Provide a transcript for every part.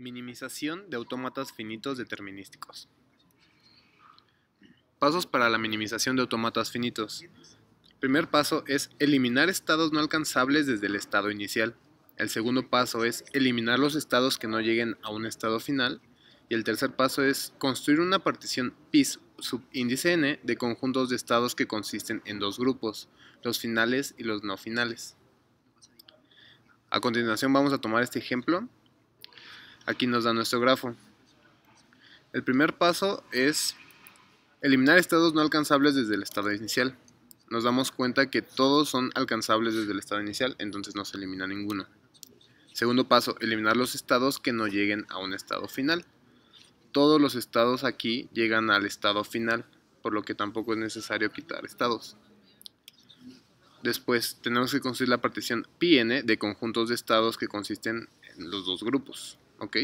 Minimización de autómatas finitos determinísticos. Pasos para la minimización de autómatas finitos. El primer paso es eliminar estados no alcanzables desde el estado inicial. El segundo paso es eliminar los estados que no lleguen a un estado final. Y el tercer paso es construir una partición pi subíndice n de conjuntos de estados que consisten en dos grupos, los finales y los no finales. A continuación vamos a tomar este ejemplo. Aquí nos da nuestro grafo. El primer paso es eliminar estados no alcanzables desde el estado inicial. Nos damos cuenta que todos son alcanzables desde el estado inicial, entonces no se elimina ninguno. Segundo paso, eliminar los estados que no lleguen a un estado final. Todos los estados aquí llegan al estado final, por lo que tampoco es necesario quitar estados. Después tenemos que construir la partición πn de conjuntos de estados que consisten en los dos grupos. ¿Ok?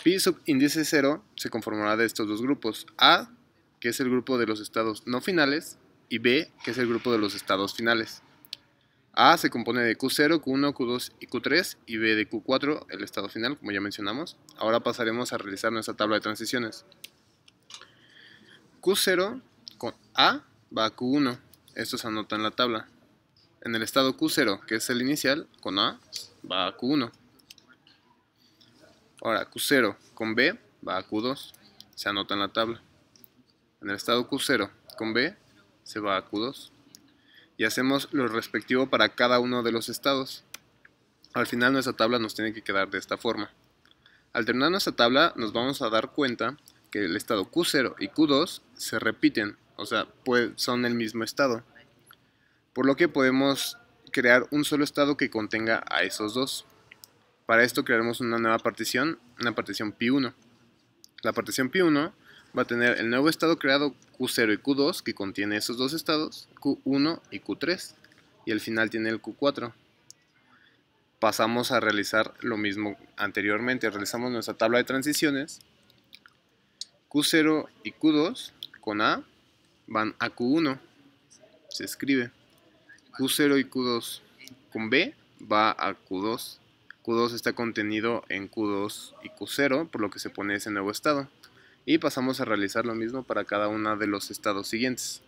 Pi subíndice 0 se conformará de estos dos grupos, A, que es el grupo de los estados no finales, y B, que es el grupo de los estados finales. A se compone de Q0, Q1, Q2 y Q3, y B de Q4, el estado final, como ya mencionamos. Ahora pasaremos a realizar nuestra tabla de transiciones. Q0 con A va a Q1, esto se anota en la tabla. En el estado Q0, que es el inicial, con A va a Q1. Ahora Q0 con B va a Q2, se anota en la tabla. En el estado Q0 con B se va a Q2. Y hacemos lo respectivo para cada uno de los estados. Al final nuestra tabla nos tiene que quedar de esta forma. Al terminar nuestra tabla nos vamos a dar cuenta que el estado Q0 y Q2 se repiten, o sea, son el mismo estado. Por lo que podemos crear un solo estado que contenga a esos dos. Para esto crearemos una nueva partición, una partición pi1. La partición pi1 va a tener el nuevo estado creado Q0 y Q2 que contiene esos dos estados, Q1 y Q3, y el final tiene el Q4. Pasamos a realizar lo mismo anteriormente, realizamos nuestra tabla de transiciones. Q0 y Q2 con A van a Q1, se escribe. Q0 y Q2 con B va a Q2. Q2 está contenido en Q2 y Q0, por lo que se pone ese nuevo estado. Y pasamos a realizar lo mismo para cada uno de los estados siguientes.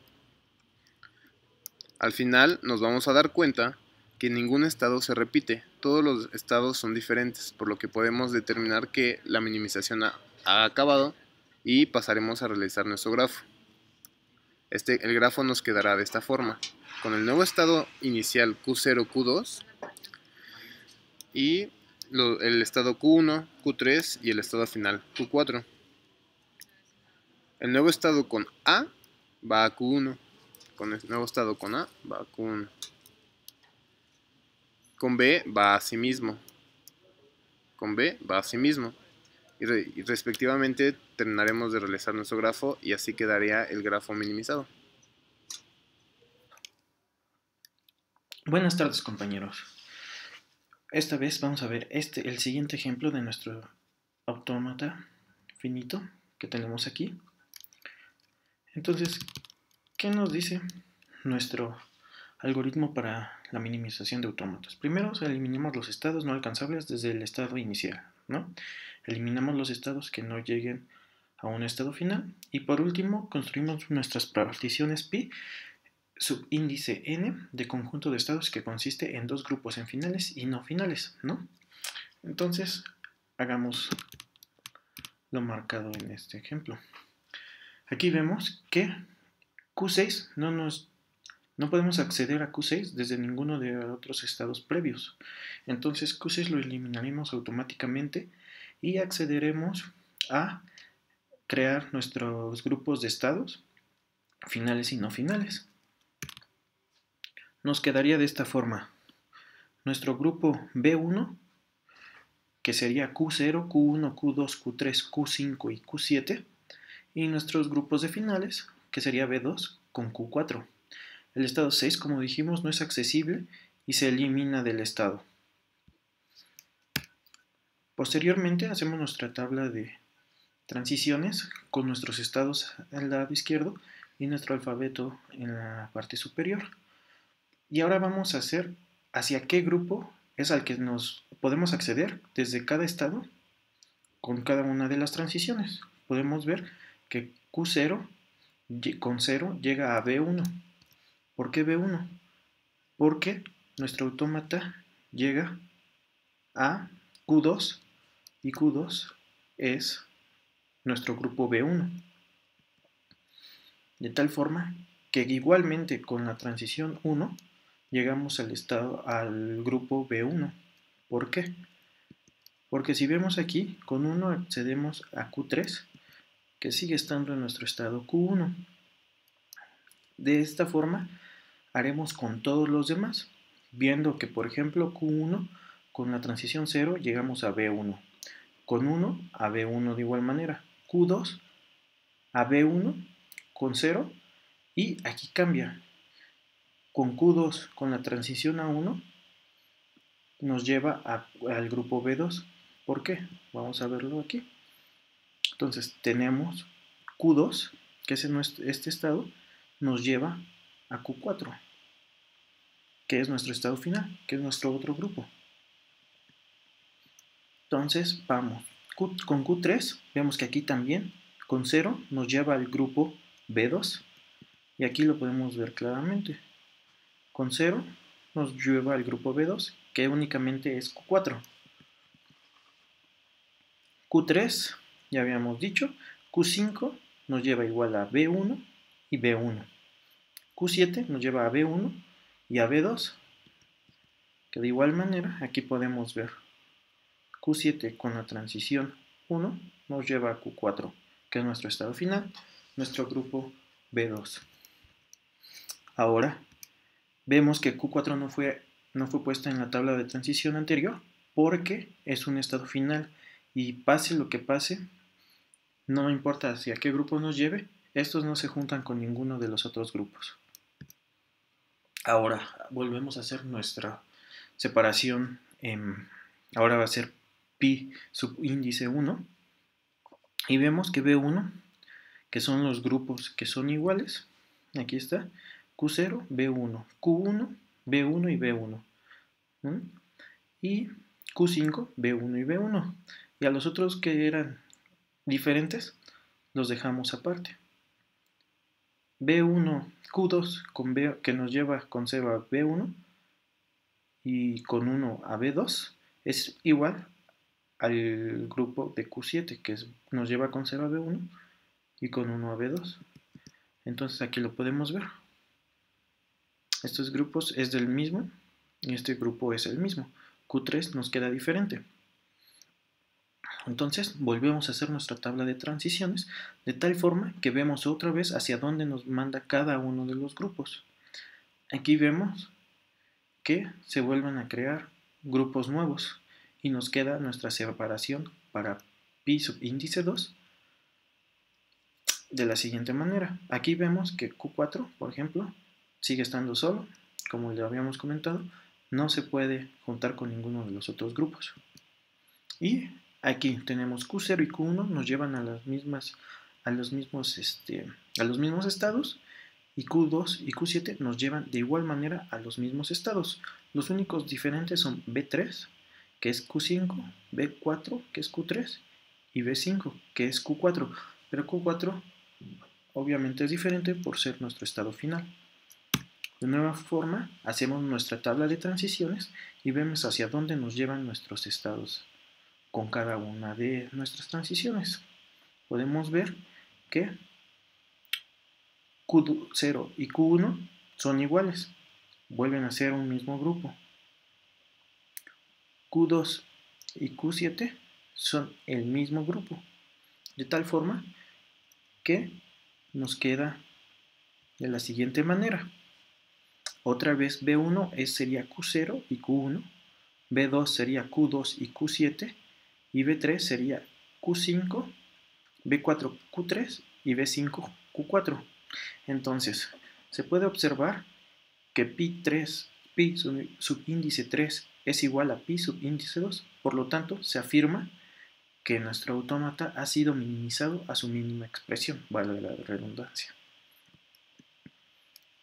Al final nos vamos a dar cuenta que ningún estado se repite, todos los estados son diferentes, por lo que podemos determinar que la minimización ha acabado y pasaremos a realizar nuestro grafo. El grafo nos quedará de esta forma, con el nuevo estado inicial Q0, Q2 y el estado Q1, Q3 y el estado final Q4. El nuevo estado con A va a Q1, con el nuevo estado con A va a Q1. Con B va a sí mismo, con B va a sí mismo. Y respectivamente terminaremos de realizar nuestro grafo y así quedaría el grafo minimizado. Buenas tardes, compañeros. Esta vez vamos a ver el siguiente ejemplo de nuestro autómata finito que tenemos aquí. Entonces, ¿qué nos dice nuestro algoritmo para la minimización de autómatas? Primero, eliminamos los estados no alcanzables desde el estado inicial, ¿no? Eliminamos los estados que no lleguen a un estado final. Y por último, construimos nuestras particiones pi subíndice n de conjunto de estados que consiste en dos grupos, en finales y no finales, ¿no? Entonces, hagamos lo marcado en este ejemplo. Aquí vemos que Q6 no podemos acceder a Q6 desde ninguno de otros estados previos. Entonces Q6 lo eliminaremos automáticamente y accederemos a crear nuestros grupos de estados finales y no finales. Nos quedaría de esta forma nuestro grupo B1, que sería Q0, Q1, Q2, Q3, Q5 y Q7, y nuestros grupos de finales, que sería B2 con Q4. El estado 6, como dijimos, no es accesible y se elimina del estado. Posteriormente hacemos nuestra tabla de transiciones con nuestros estados al lado izquierdo y nuestro alfabeto en la parte superior. Y ahora vamos a hacer hacia qué grupo es al que nos podemos acceder desde cada estado con cada una de las transiciones. Podemos ver que Q0 con 0 llega a B1. ¿Por qué B1? Porque nuestro autómata llega a Q2 y Q2 es nuestro grupo B1. De tal forma que igualmente con la transición 1 llegamos al grupo B1. ¿Por qué? Porque si vemos aquí, con 1 accedemos a Q3, que sigue estando en nuestro estado Q1. De esta forma haremos con todos los demás, viendo que por ejemplo Q1 con la transición 0 llegamos a B1, con 1 a B1 de igual manera, Q2 a B1 con 0 y aquí cambia, con Q2 con la transición a 1 nos lleva al grupo B2. ¿Por qué? Vamos a verlo aquí. Entonces tenemos Q2, que es en este estado, nos lleva a Q4, que es nuestro estado final, que es nuestro otro grupo. Entonces vamos, con Q3 vemos que aquí también con 0 nos lleva al grupo B2 y aquí lo podemos ver claramente. Con 0 nos lleva al grupo B2 que únicamente es Q4. Q3 ya habíamos dicho, Q5 nos lleva igual a B1 y B1. Q7 nos lleva a B1 y a B2, que de igual manera aquí podemos ver Q7 con la transición 1 nos lleva a Q4, que es nuestro estado final, nuestro grupo B2. Ahora vemos que Q4 no fue puesta en la tabla de transición anterior porque es un estado final y pase lo que pase, no importa hacia qué grupo nos lleve, estos no se juntan con ninguno de los otros grupos. Ahora volvemos a hacer nuestra separación, ahora va a ser pi subíndice 1 y vemos que B1, que son los grupos que son iguales, aquí está, Q0, B1, Q1, B1 y B1, ¿no? Y Q5, B1 y B1. Y a los otros que eran diferentes, los dejamos aparte. B1, Q2 con B, que nos lleva con 0 a B1 y con 1 a B2, es igual al grupo de Q7, que nos lleva con 0 a B1 y con 1 a B2. Entonces aquí lo podemos ver. Estos grupos es del mismo y este grupo es el mismo. Q3 nos queda diferente. Entonces volvemos a hacer nuestra tabla de transiciones de tal forma que vemos otra vez hacia dónde nos manda cada uno de los grupos. Aquí vemos que se vuelven a crear grupos nuevos y nos queda nuestra separación para pi subíndice 2 de la siguiente manera. Aquí vemos que Q4, por ejemplo, sigue estando solo, como ya habíamos comentado, no se puede juntar con ninguno de los otros grupos. Y aquí tenemos Q0 y Q1 nos llevan a los mismos estados y Q2 y Q7 nos llevan de igual manera a los mismos estados. Los únicos diferentes son B3, que es Q5, B4, que es Q3 y B5, que es Q4. Pero Q4 obviamente es diferente por ser nuestro estado final. De nueva forma, hacemos nuestra tabla de transiciones y vemos hacia dónde nos llevan nuestros estados con cada una de nuestras transiciones. Podemos ver que Q0 y Q1 son iguales, vuelven a ser un mismo grupo. Q2 y Q7 son el mismo grupo, de tal forma que nos queda de la siguiente manera. Otra vez B1 sería Q0 y Q1, B2 sería Q2 y Q7, y B3 sería Q5, B4 Q3 y B5 Q4. Entonces, se puede observar que pi subíndice 3 es igual a pi subíndice 2, por lo tanto, se afirma que nuestro autómata ha sido minimizado a su mínima expresión, vale la redundancia.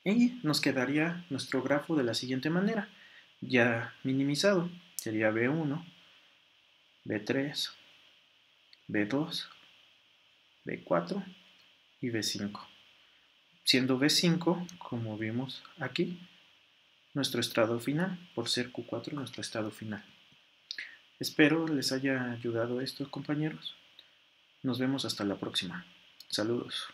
Y nos quedaría nuestro grafo de la siguiente manera, ya minimizado. Sería B1, B3, B2, B4 y B5. Siendo B5, como vimos aquí, nuestro estado final, por ser Q4 nuestro estado final. Espero les haya ayudado esto, compañeros. Nos vemos hasta la próxima. Saludos.